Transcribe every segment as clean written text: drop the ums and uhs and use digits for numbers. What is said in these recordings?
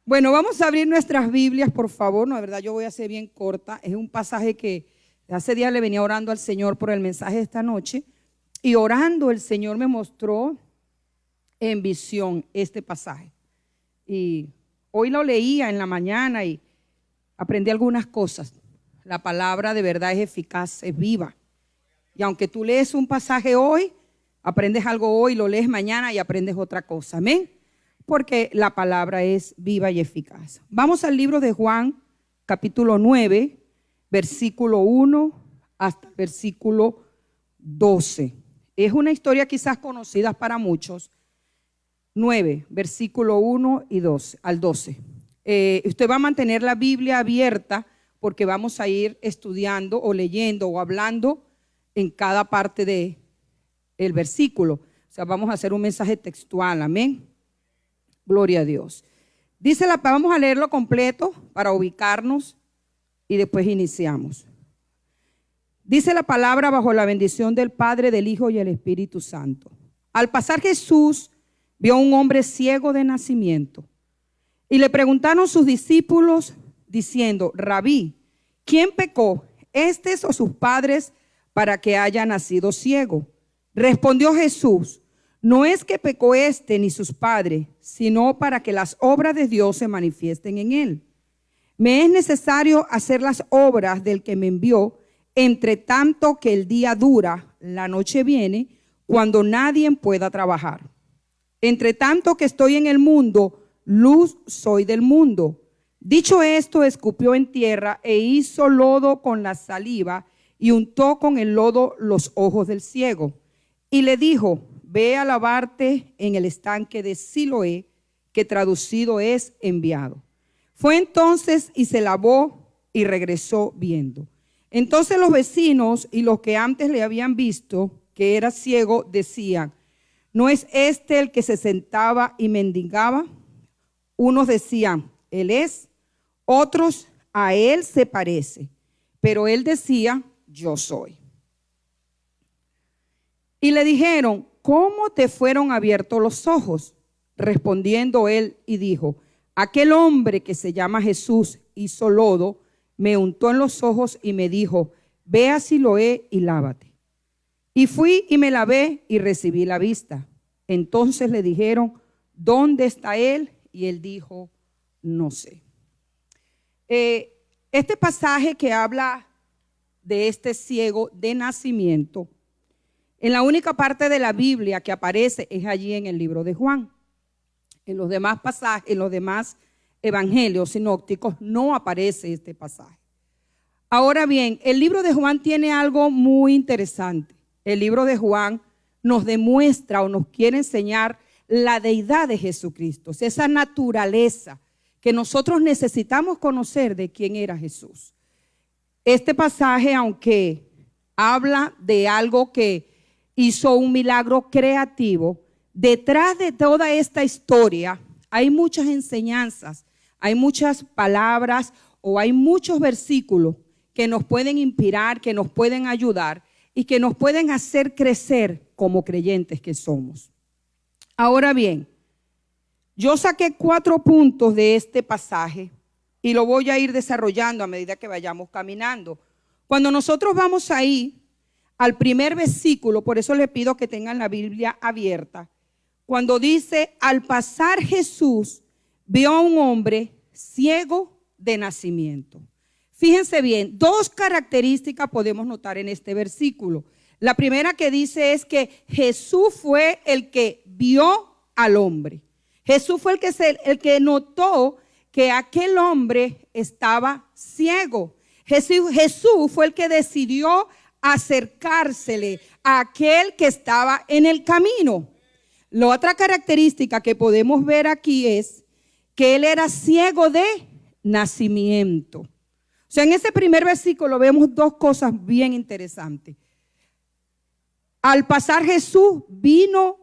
Bueno, vamos a abrir nuestras Biblias, por favor. No, de verdad, yo voy a ser bien corta. Es un pasaje que hace días le venía orando al Señor por el mensaje de esta noche. Y orando, el Señor me mostró en visión este pasaje. Y hoy lo leía en la mañana y aprendí algunas cosas. La palabra de verdad es eficaz, es viva. Y aunque tú lees un pasaje hoy, aprendes algo hoy, lo lees mañana y aprendes otra cosa. Amén. Porque la palabra es viva y eficaz. Vamos al libro de Juan, capítulo 9, versículo 1 hasta el versículo 12. Es una historia quizás conocida para muchos. 9, versículo 1 y 12, al 12. Usted va a mantener la Biblia abierta porque vamos a ir estudiando o leyendo o hablando en cada parte del versículo. O sea, vamos a hacer un mensaje textual, amén. Gloria a Dios. Dice vamos a leerlo completo para ubicarnos y después iniciamos. Dice la palabra bajo la bendición del Padre, del Hijo y el Espíritu Santo. Al pasar Jesús vio a un hombre ciego de nacimiento y le preguntaron sus discípulos diciendo: Rabí, ¿quién pecó, estos o sus padres, para que haya nacido ciego? Respondió Jesús: no es que pecó este ni sus padres, sino para que las obras de Dios se manifiesten en él. Me es necesario hacer las obras del que me envió, entre tanto que el día dura, la noche viene, cuando nadie pueda trabajar. Entre tanto que estoy en el mundo, luz soy del mundo. Dicho esto, escupió en tierra e hizo lodo con la saliva y untó con el lodo los ojos del ciego. Y le dijo: ve a lavarte en el estanque de Siloé, que traducido es enviado. Fue entonces y se lavó y regresó viendo. Entonces los vecinos y los que antes le habían visto que era ciego decían: ¿no es este el que se sentaba y mendigaba? Unos decían: él es. Otros: a él se parece. Pero él decía: yo soy. Y le dijeron: ¿cómo te fueron abiertos los ojos? Respondiendo él y dijo: aquel hombre que se llama Jesús hizo lodo, me untó en los ojos y me dijo: ve a Siloé y lávate. Y fui y me lavé y recibí la vista. Entonces le dijeron: ¿dónde está él? Y él dijo: no sé. Este pasaje que habla de este ciego de nacimiento, en la única parte de la Biblia que aparece es allí en el libro de Juan. En los demás pasajes, en los demás evangelios sinópticos no aparece este pasaje. Ahora bien, el libro de Juan tiene algo muy interesante. El libro de Juan nos demuestra o nos quiere enseñar la deidad de Jesucristo, esa naturaleza que nosotros necesitamos conocer de quién era Jesús. Este pasaje, aunque habla de algo que hizo un milagro creativo, detrás de toda esta historia hay muchas enseñanzas, hay muchas palabras o hay muchos versículos que nos pueden inspirar, que nos pueden ayudar y que nos pueden hacer crecer como creyentes que somos. Ahora bien, yo saqué 4 puntos de este pasaje y lo voy a ir desarrollando a medida que vayamos caminando. Cuando nosotros vamos ahí al primer versículo, por eso le pido que tengan la Biblia abierta, cuando dice: al pasar Jesús vio a un hombre ciego de nacimiento. Fíjense bien, 2 características podemos notar en este versículo. La primera que dice es que Jesús fue el que vio al hombre. Jesús fue el que notó que aquel hombre estaba ciego. Jesús fue el que decidió acercársele a aquel que estaba en el camino. La otra característica que podemos ver aquí es que él era ciego de nacimiento. O sea, en ese primer versículo vemos 2 cosas bien interesantes. Al pasar Jesús vio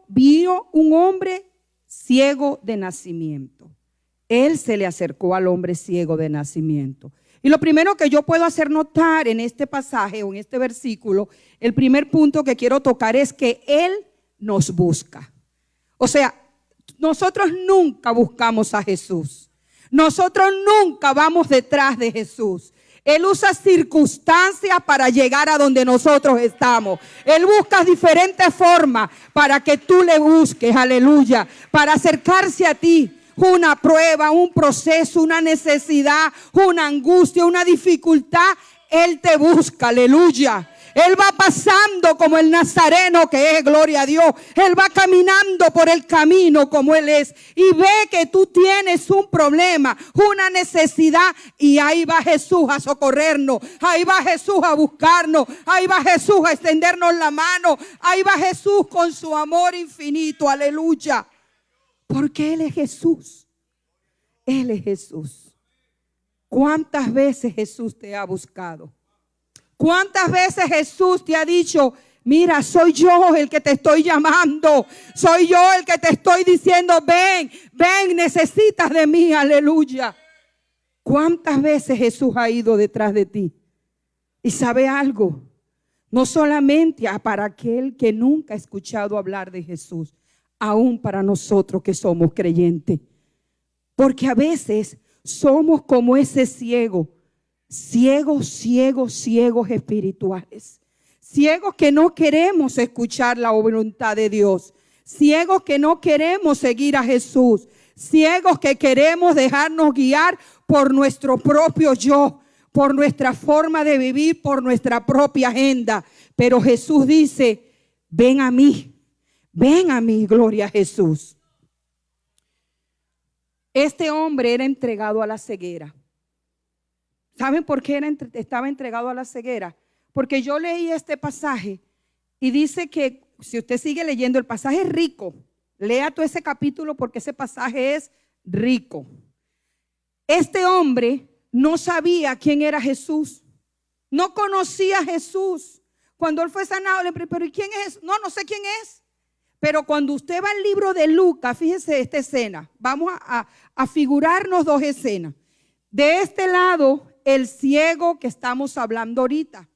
un hombre ciego de nacimiento. Él se le acercó al hombre ciego de nacimiento. Y lo primero que yo puedo hacer notar en este pasaje o en este versículo, el primer punto que quiero tocar es que Él nos busca. O sea, nosotros nunca buscamos a Jesús. Nosotros nunca vamos detrás de Jesús. Él usa circunstancias para llegar a donde nosotros estamos. Él busca diferentes formas para que tú le busques, aleluya, para acercarse a ti. Una prueba, un proceso, una necesidad, una angustia, una dificultad. Él te busca, aleluya. Él va pasando como el nazareno que es, gloria a Dios. Él va caminando por el camino como Él es. Y ve que tú tienes un problema, una necesidad. Y ahí va Jesús a socorrernos. Ahí va Jesús a buscarnos. Ahí va Jesús a extendernos la mano. Ahí va Jesús con su amor infinito. Aleluya. Porque Él es Jesús. Él es Jesús. ¿Cuántas veces Jesús te ha buscado? ¿Cuántas veces Jesús te ha dicho, mira, soy yo el que te estoy llamando, soy yo el que te estoy diciendo, ven, ven, necesitas de mí, aleluya? ¿Cuántas veces Jesús ha ido detrás de ti? Y sabe algo, no solamente para aquel que nunca ha escuchado hablar de Jesús, aún para nosotros que somos creyentes, porque a veces somos como ese ciegos espirituales. Ciegos que no queremos escuchar la voluntad de Dios. Ciegos que no queremos seguir a Jesús. Ciegos que queremos dejarnos guiar por nuestro propio yo, por nuestra forma de vivir, por nuestra propia agenda. Pero Jesús dice, ven a mí, gloria a Jesús. Este hombre era entregado a la ceguera. ¿Saben por qué estaba entregado a la ceguera? Porque yo leí este pasaje y dice que, si usted sigue leyendo, el pasaje es rico. Lea todo ese capítulo porque ese pasaje es rico. Este hombre no sabía quién era Jesús. No conocía a Jesús. Cuando él fue sanado, le preguntó, ¿pero quién es? No sé quién es. Pero cuando usted va al libro de Lucas, fíjese esta escena. Vamos a figurarnos dos escenas. De este lado, el ciego que estamos hablando ahorita.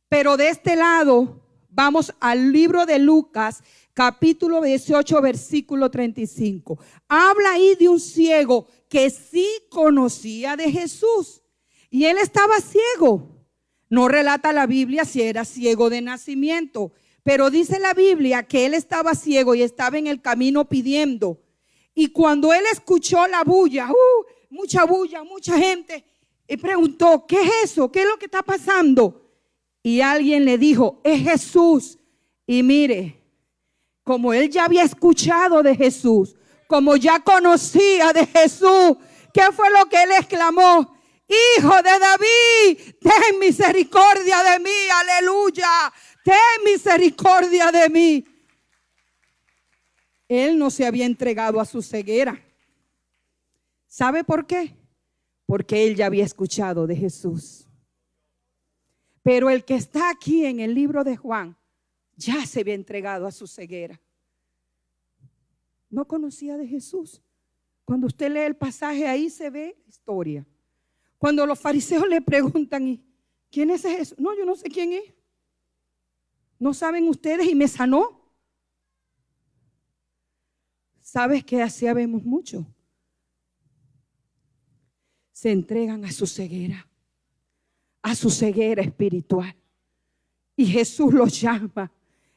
Pero de este lado, vamos al libro de Lucas, capítulo 18, versículo 35. Habla ahí de un ciego que sí conocía de Jesús. Y él estaba ciego. No relata la Biblia si era ciego de nacimiento. Pero dice la Biblia que él estaba ciego y estaba en el camino pidiendo. Y cuando él escuchó la bulla, mucha gente, y preguntó, ¿qué es eso? ¿Qué es lo que está pasando? Y alguien le dijo, es Jesús. Y mire, como él ya había escuchado de Jesús, como ya conocía de Jesús, ¿qué fue lo que él exclamó? Hijo de David, ten misericordia de mí, aleluya, ten misericordia de mí. Él no se había entregado a su ceguera. ¿Sabe por qué? Porque él ya había escuchado de Jesús. Pero el que está aquí en el libro de Juan ya se había entregado a su ceguera. No conocía de Jesús. Cuando usted lee el pasaje, ahí se ve la historia. Cuando los fariseos le preguntan, ¿y quién es Jesús? No, yo no sé quién es. ¿No saben ustedes? Y me sanó. ¿Sabes qué? Así vemos mucho. Se entregan a su ceguera espiritual. Y Jesús los llama.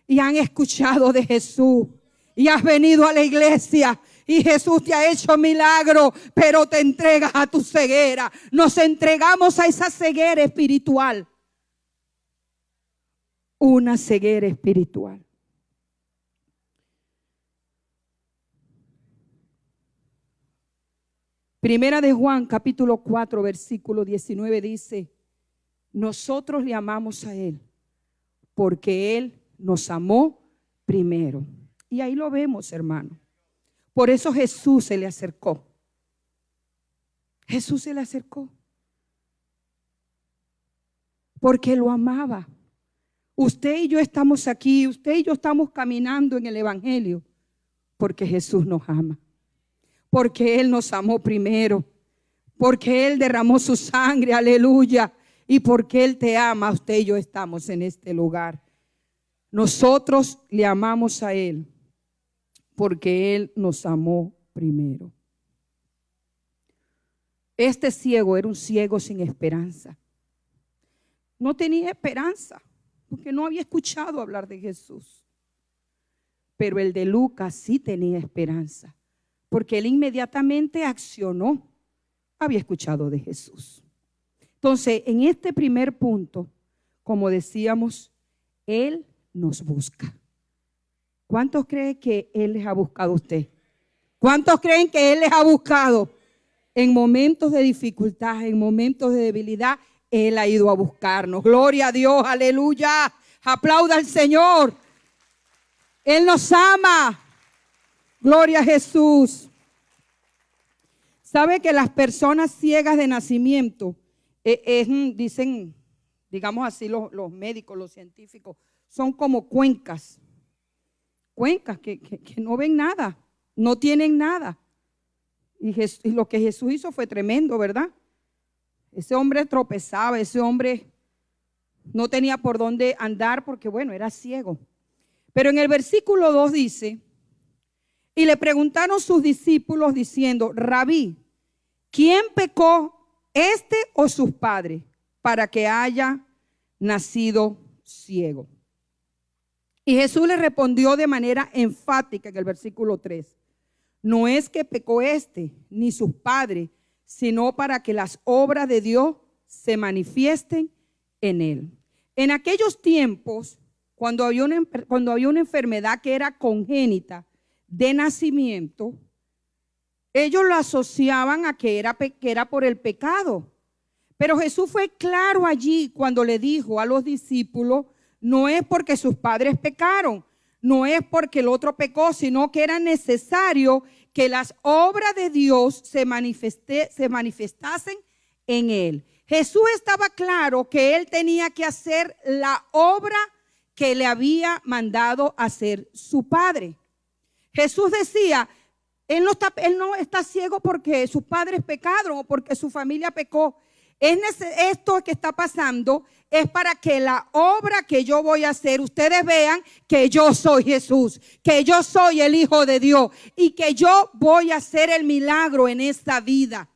Y han escuchado de Jesús. Y has venido a la iglesia. Y Jesús te ha hecho milagro. Pero te entregas a tu ceguera. Nos entregamos a esa ceguera espiritual. Una ceguera espiritual. Primera de Juan, capítulo 4, versículo 19 dice, nosotros le amamos a Él porque Él nos amó primero. Y ahí lo vemos, hermano. Por eso Jesús se le acercó. Jesús se le acercó. Porque lo amaba. Usted y yo estamos aquí, usted y yo estamos caminando en el Evangelio porque Jesús nos ama. Porque Él nos amó primero, porque Él derramó su sangre, aleluya, y porque Él te ama, usted y yo estamos en este lugar. Nosotros le amamos a Él, porque Él nos amó primero. Este ciego era un ciego sin esperanza. No tenía esperanza porque no había escuchado hablar de Jesús. Pero el de Lucas sí tenía esperanza porque él inmediatamente accionó. Había escuchado de Jesús. Entonces, en este primer punto, como decíamos, Él nos busca. ¿Cuántos creen que Él les ha buscado a usted? ¿Cuántos creen que Él les ha buscado? En momentos de dificultad, en momentos de debilidad, Él ha ido a buscarnos. Gloria a Dios, aleluya. Aplauda al Señor. Él nos ama. Gloria a Jesús. ¿Sabe que las personas ciegas de nacimiento, dicen, digamos así los médicos, los científicos, son como cuencas? Cuencas que no ven nada, no tienen nada. Y lo que Jesús hizo fue tremendo, ¿verdad? Ese hombre tropezaba, ese hombre no tenía por dónde andar porque, bueno, era ciego. Pero en el versículo 2 dice: y le preguntaron sus discípulos diciendo: Rabí, ¿quién pecó, este o sus padres, para que haya nacido ciego? Y Jesús le respondió de manera enfática en el versículo 3: no es que pecó este ni sus padres, sino para que las obras de Dios se manifiesten en él. En aquellos tiempos, cuando había una enfermedad que era congénita de nacimiento, ellos lo asociaban a que era por el pecado. Pero Jesús fue claro allí cuando le dijo a los discípulos: no es porque sus padres pecaron, no es porque el otro pecó, sino que era necesario que las obras de Dios se manifestasen en él. Jesús estaba claro que él tenía que hacer la obra que le había mandado hacer su padre. Jesús decía: él no está ciego porque sus padres pecaron o porque su familia pecó. Esto que está pasando es para que la obra que yo voy a hacer, ustedes vean que yo soy Jesús, que yo soy el Hijo de Dios y que yo voy a hacer el milagro en esta vida.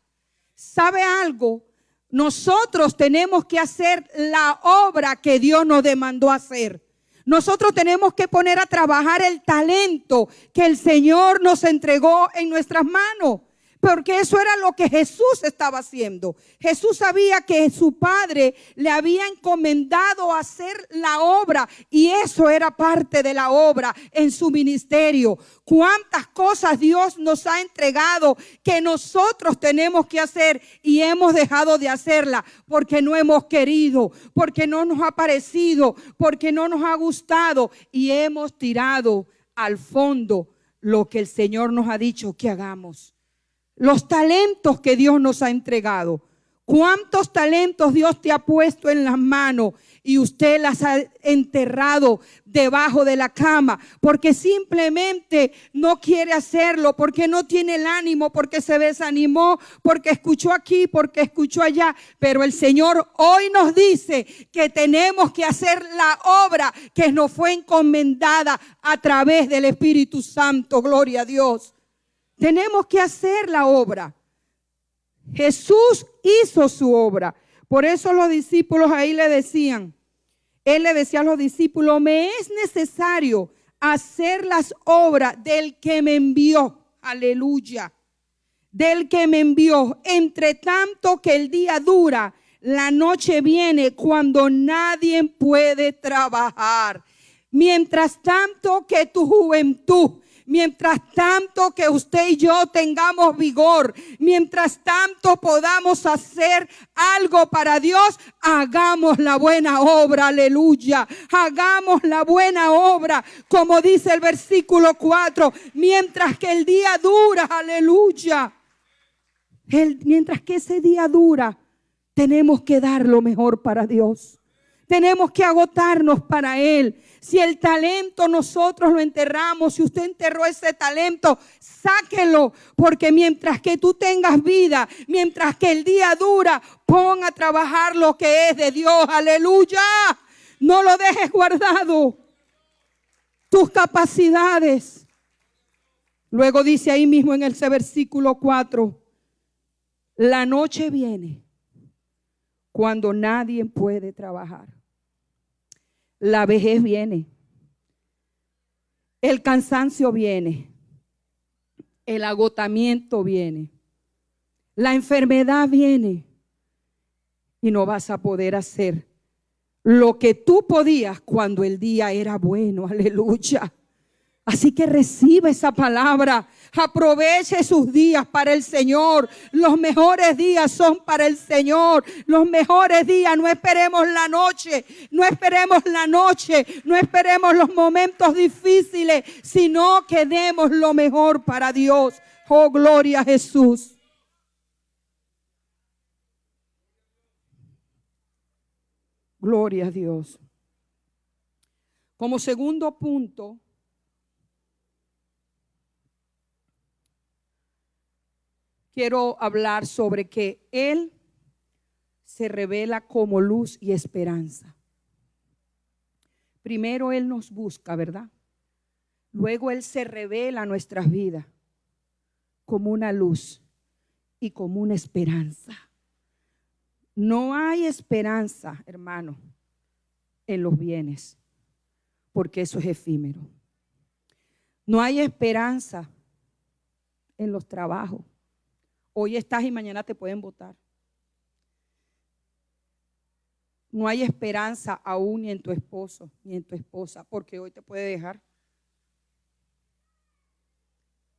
¿Sabe algo? Nosotros tenemos que hacer la obra que Dios nos demandó hacer. Nosotros tenemos que poner a trabajar el talento que el Señor nos entregó en nuestras manos. Porque eso era lo que Jesús estaba haciendo. Jesús sabía que su Padre le había encomendado hacer la obra y eso era parte de la obra en su ministerio. Cuántas cosas Dios nos ha entregado que nosotros tenemos que hacer y hemos dejado de hacerla porque no hemos querido, porque no nos ha parecido, porque no nos ha gustado y hemos tirado al fondo lo que el Señor nos ha dicho que hagamos. Los talentos que Dios nos ha entregado. ¿Cuántos talentos Dios te ha puesto en las manos y usted las ha enterrado debajo de la cama? Porque simplemente no quiere hacerlo, porque no tiene el ánimo, porque se desanimó, porque escuchó aquí, porque escuchó allá. Pero el Señor hoy nos dice que tenemos que hacer la obra que nos fue encomendada a través del Espíritu Santo. Gloria a Dios. Tenemos que hacer la obra. Jesús hizo su obra. Por eso los discípulos ahí le decían, él le decía a los discípulos: me es necesario hacer las obras del que me envió. Aleluya. Del que me envió. Entre tanto que el día dura, la noche viene cuando nadie puede trabajar. Mientras tanto que tu juventud, mientras tanto que usted y yo tengamos vigor, mientras tanto podamos hacer algo para Dios, hagamos la buena obra, aleluya. Hagamos la buena obra, como dice el versículo 4, mientras que el día dura, aleluya. Mientras que ese día dura, tenemos que dar lo mejor para Dios. Tenemos que agotarnos para Él. Si el talento nosotros lo enterramos, si usted enterró ese talento, sáquelo. Porque mientras que tú tengas vida, mientras que el día dura, pon a trabajar lo que es de Dios. Aleluya. No lo dejes guardado. Tus capacidades. Luego dice ahí mismo en ese versículo 4. La noche viene cuando nadie puede trabajar. La vejez viene. El cansancio viene. El agotamiento viene. La enfermedad viene. Y no vas a poder hacer lo que tú podías cuando el día era bueno. Aleluya. Así que reciba esa palabra. Aproveche sus días para el Señor. Los mejores días son para el Señor. Los mejores días. No esperemos la noche. No esperemos la noche. No esperemos los momentos difíciles. Sino que demos lo mejor para Dios. Oh, gloria a Jesús. Gloria a Dios. Como segundo punto, quiero hablar sobre que Él se revela como luz y esperanza. Primero Él nos busca, ¿verdad? Luego Él se revela a nuestras vidas como una luz y como una esperanza. No hay esperanza, hermano, en los bienes, porque eso es efímero. No hay esperanza en los trabajos. Hoy estás y mañana te pueden botar. No hay esperanza aún ni en tu esposo ni en tu esposa, porque hoy te puede dejar.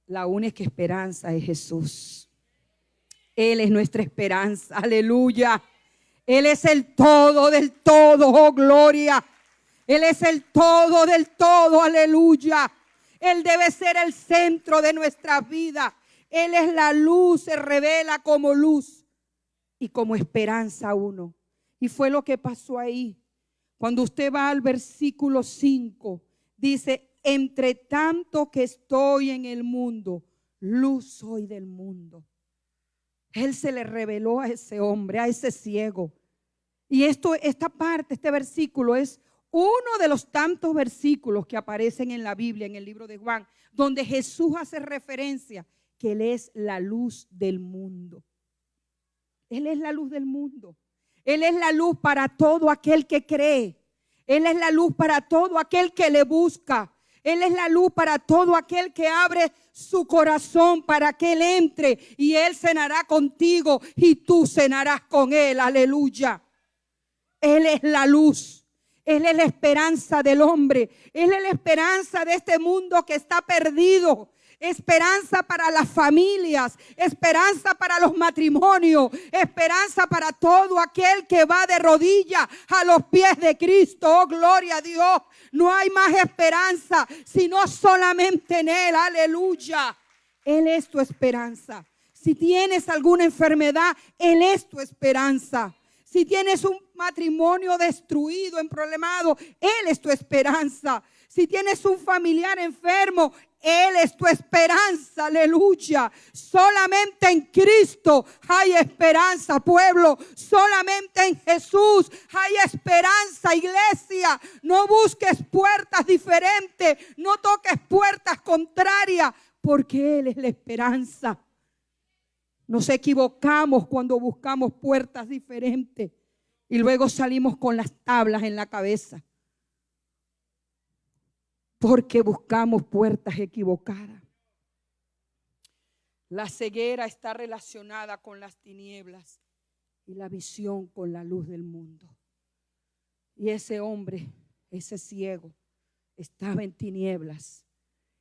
La única esperanza es Jesús. Él es nuestra esperanza, aleluya. Él es el todo del todo, oh gloria. Él es el todo del todo, aleluya. Él debe ser el centro de nuestra vida. Él es la luz, se revela como luz y como esperanza a uno. Y fue lo que pasó ahí. Cuando usted va al versículo 5, dice, entre tanto que estoy en el mundo, luz soy del mundo. Él se le reveló a ese hombre, a ese ciego. Y esta parte, este versículo es uno de los tantos versículos que aparecen en la Biblia, en el libro de Juan, donde Jesús hace referencia que Él es la luz del mundo. Él es la luz del mundo. Él es la luz para todo aquel que cree. Él es la luz para todo aquel que le busca. Él es la luz para todo aquel que abre su corazón para que Él entre y Él cenará contigo y tú cenarás con Él. Aleluya. Él es la luz. Él es la esperanza del hombre. Él es la esperanza de este mundo que está perdido. Esperanza para las familias, esperanza para los matrimonios, esperanza para todo aquel que va de rodillas a los pies de Cristo. Oh, gloria a Dios. No hay más esperanza sino solamente en Él. Aleluya. Él es tu esperanza. Si tienes alguna enfermedad, Él es tu esperanza. Si tienes un matrimonio destruido, emproblemado, Él es tu esperanza. Si tienes un familiar enfermo, Él es tu esperanza, aleluya. Solamente en Cristo hay esperanza, pueblo. Solamente en Jesús hay esperanza, iglesia. No busques puertas diferentes, no toques puertas contrarias, porque Él es la esperanza. Nos equivocamos cuando buscamos puertas diferentes y luego salimos con las tablas en la cabeza. Porque buscamos puertas equivocadas. La ceguera está relacionada con las tinieblas y la visión con la luz del mundo. Y ese hombre, ese ciego, estaba en tinieblas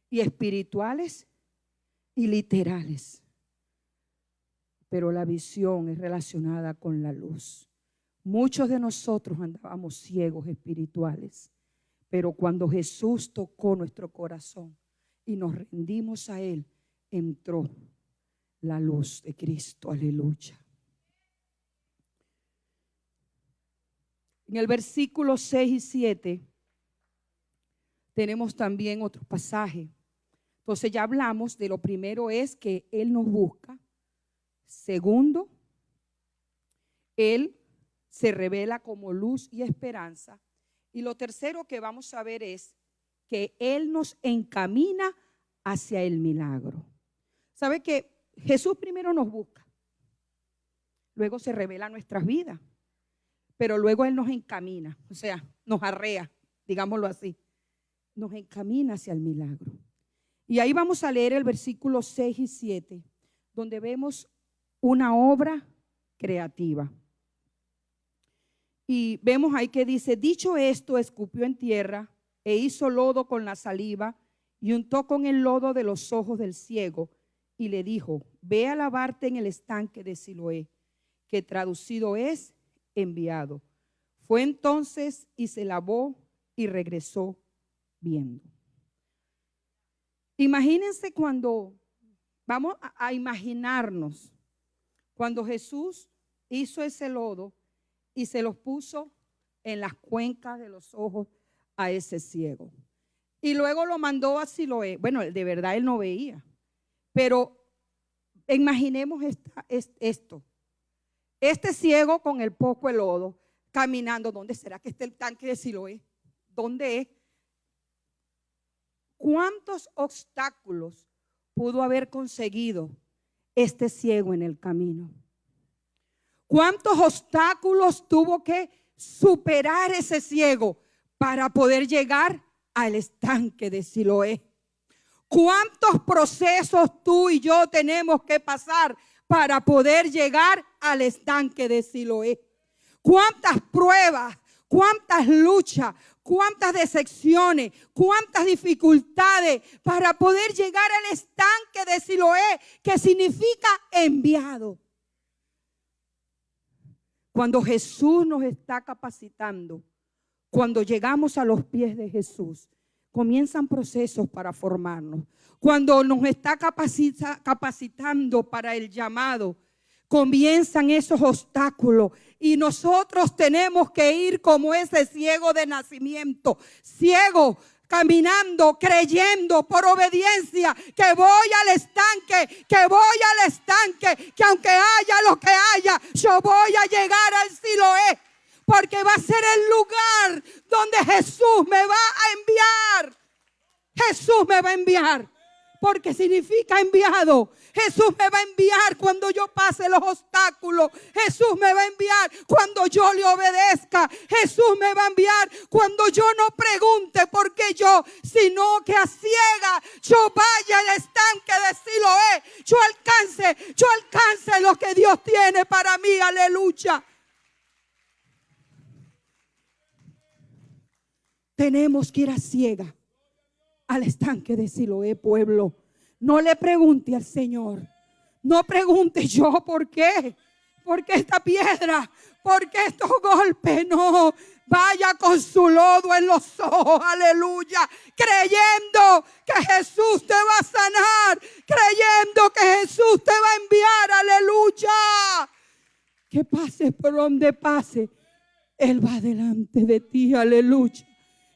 y espirituales y literales. Pero la visión es relacionada con la luz. Muchos de nosotros andábamos ciegos espirituales. Pero cuando Jesús tocó nuestro corazón y nos rendimos a Él, entró la luz de Cristo. Aleluya. En el versículo 6 y 7 tenemos también otro pasaje. Entonces ya hablamos de lo primero es que Él nos busca. Segundo, Él se revela como luz y esperanza. Y lo tercero que vamos a ver es que Él nos encamina hacia el milagro. ¿Sabe que Jesús primero nos busca? luego se revela nuestras vidas, pero luego Él nos encamina, o sea, nos arrea, digámoslo así, nos encamina hacia el milagro. Y ahí vamos a leer el versículo 6 y 7, donde vemos una obra creativa. Y vemos ahí que dice: dicho esto, escupió en tierra e hizo lodo con la saliva y untó con el lodo de los ojos del ciego y le dijo: ve a lavarte en el estanque de Siloé, que traducido es enviado. Fue entonces y se lavó y regresó viendo. Imagínense cuando, vamos a imaginarnos, cuando Jesús hizo ese lodo y se los puso en las cuencas de los ojos a ese ciego. Y luego lo mandó a Siloé. Bueno, de verdad él no veía. Pero imaginemos esto. Este ciego con el poco de lodo, caminando. ¿Dónde será que está el tanque de Siloé? ¿Dónde es? ¿Cuántos obstáculos pudo haber conseguido este ciego en el camino? ¿Cuántos obstáculos tuvo que superar ese ciego para poder llegar al estanque de Siloé? ¿Cuántos procesos tú y yo tenemos que pasar para poder llegar al estanque de Siloé? ¿Cuántas pruebas, cuántas luchas, cuántas decepciones, cuántas dificultades para poder llegar al estanque de Siloé, que significa enviado? Cuando Jesús nos está capacitando, cuando llegamos a los pies de Jesús, comienzan procesos para formarnos. Cuando nos está capacitando para el llamado, comienzan esos obstáculos y nosotros tenemos que ir como ese ciego de nacimiento, ciego, caminando, creyendo por obediencia que voy al estanque, que aunque haya lo que haya, yo voy a llegar al Siloé, porque va a ser el lugar donde Jesús me va a enviar. Jesús me va a enviar, porque significa enviado. Jesús me va a enviar cuando yo pase los obstáculos. Jesús me va a enviar cuando yo le obedezca. Jesús me va a enviar cuando yo no pregunte por qué yo, sino que a ciega yo vaya al estanque de Siloé. Yo alcance lo que Dios tiene para mí. Aleluya. Tenemos que ir a ciega al estanque de Siloé, pueblo. No le pregunte al Señor. No pregunte yo por qué. ¿Por qué esta piedra? ¿Por qué estos golpes? No. Vaya con su lodo en los ojos. Aleluya. Creyendo que Jesús te va a sanar. Creyendo que Jesús te va a enviar. Aleluya. Que pase por donde pase, Él va delante de ti. Aleluya.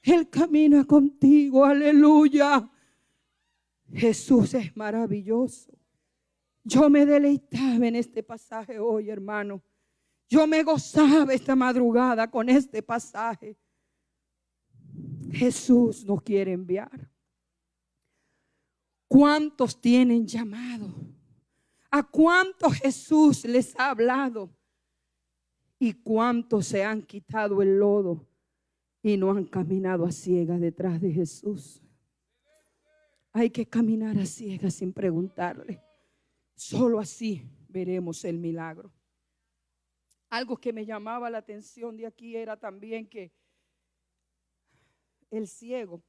Él camina contigo. Aleluya. Jesús es maravilloso. Yo me deleitaba en este pasaje hoy, hermano. Yo me gozaba esta madrugada con este pasaje. Jesús nos quiere enviar. ¿Cuántos tienen llamado? ¿A cuántos Jesús les ha hablado? ¿Y cuántos se han quitado el lodo y no han caminado a ciegas detrás de Jesús? Hay que caminar a ciegas sin preguntarle. Solo así veremos el milagro. Algo que me llamaba la atención de aquí era también que el ciego,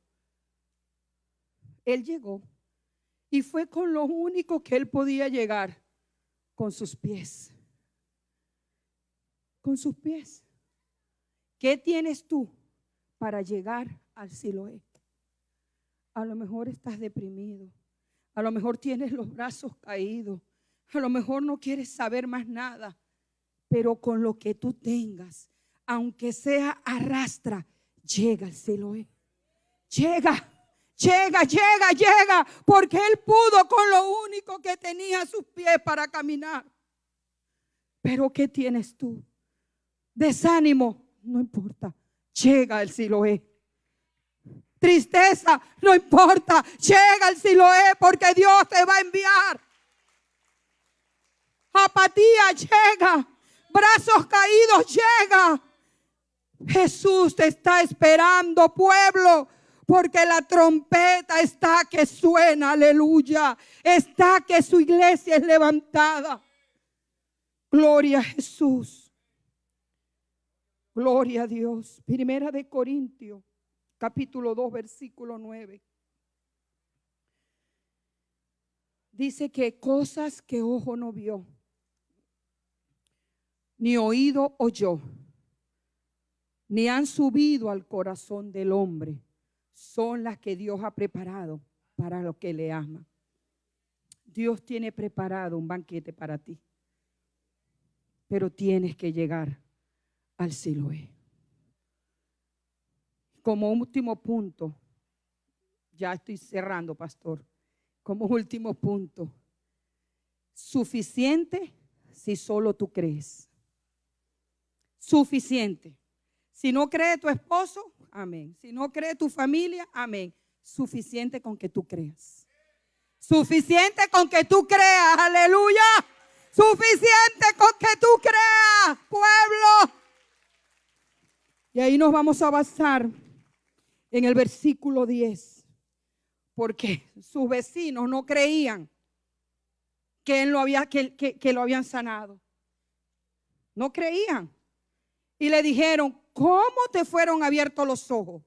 él llegó y fue con lo único que él podía llegar, con sus pies. Con sus pies. ¿Qué tienes tú para llegar al Siloé? A lo mejor estás deprimido, a lo mejor tienes los brazos caídos, a lo mejor no quieres saber más nada, pero con lo que tú tengas, aunque sea arrastra, llega al Siloé. Llega, porque Él pudo con lo único que tenía a sus pies para caminar. Pero ¿qué tienes tú? Desánimo, no importa, llega al Siloé. Tristeza, no importa, llega al Siloé porque Dios te va a enviar. Apatía, llega. brazos caídos, llega. Jesús te está esperando, pueblo, porque la trompeta está que suena, aleluya. Está que su iglesia es levantada. Gloria a Jesús. Gloria a Dios. Primera de Corintios, capítulo 2, versículo 9. Dice que cosas que ojo no vio, ni oído oyó, ni han subido al corazón del hombre, son las que Dios ha preparado para los que le aman. Dios tiene preparado un banquete para ti, pero tienes que llegar al Siloé. Como último punto, ya estoy cerrando, pastor. Como último punto, suficiente si solo tú crees. Suficiente. Si no cree tu esposo, amén. Si no cree tu familia, amén. Suficiente con que tú creas. Suficiente con que tú creas, aleluya. Suficiente con que tú creas, pueblo. Y ahí nos vamos a basar en el versículo 10. Porque sus vecinos no creían que él lo habían sanado. No creían. Y le dijeron, ¿cómo te fueron abiertos los ojos?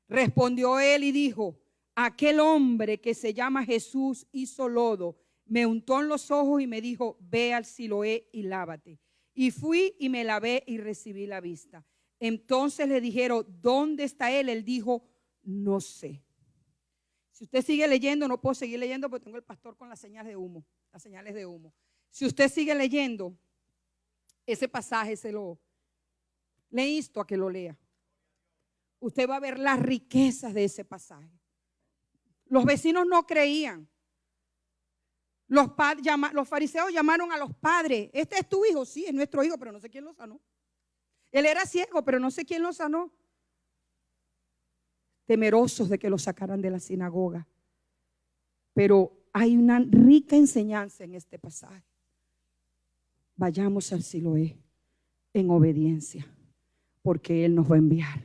Respondió él y dijo, aquel hombre que se llama Jesús hizo lodo, me untó en los ojos y me dijo, ve al Siloé y lávate. Y fui y me lavé y recibí la vista. Entonces le dijeron, ¿dónde está él? Él dijo, no sé. Si usted sigue leyendo, no puedo seguir leyendo porque tengo el pastor con las señales de humo. Las señales de humo. Si usted sigue leyendo ese pasaje, le insto a que lo lea. Usted va a ver las riquezas de ese pasaje. Los vecinos no creían. Los fariseos llamaron a los padres. Este es tu hijo, sí, es nuestro hijo, pero no sé quién lo sanó. Él era ciego, pero no sé quién lo sanó. Temerosos de que lo sacaran de la sinagoga. Pero hay una rica enseñanza en este pasaje. Vayamos al Siloé en obediencia, porque Él nos va a enviar.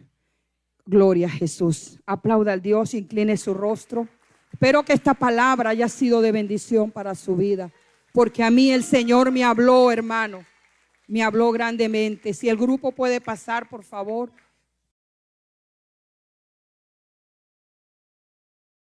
Gloria a Jesús. Aplauda al Dios, incline su rostro. Espero que esta palabra haya sido de bendición para su vida, porque a mí el Señor me habló, hermano. Me habló grandemente. Si el grupo puede pasar, por favor.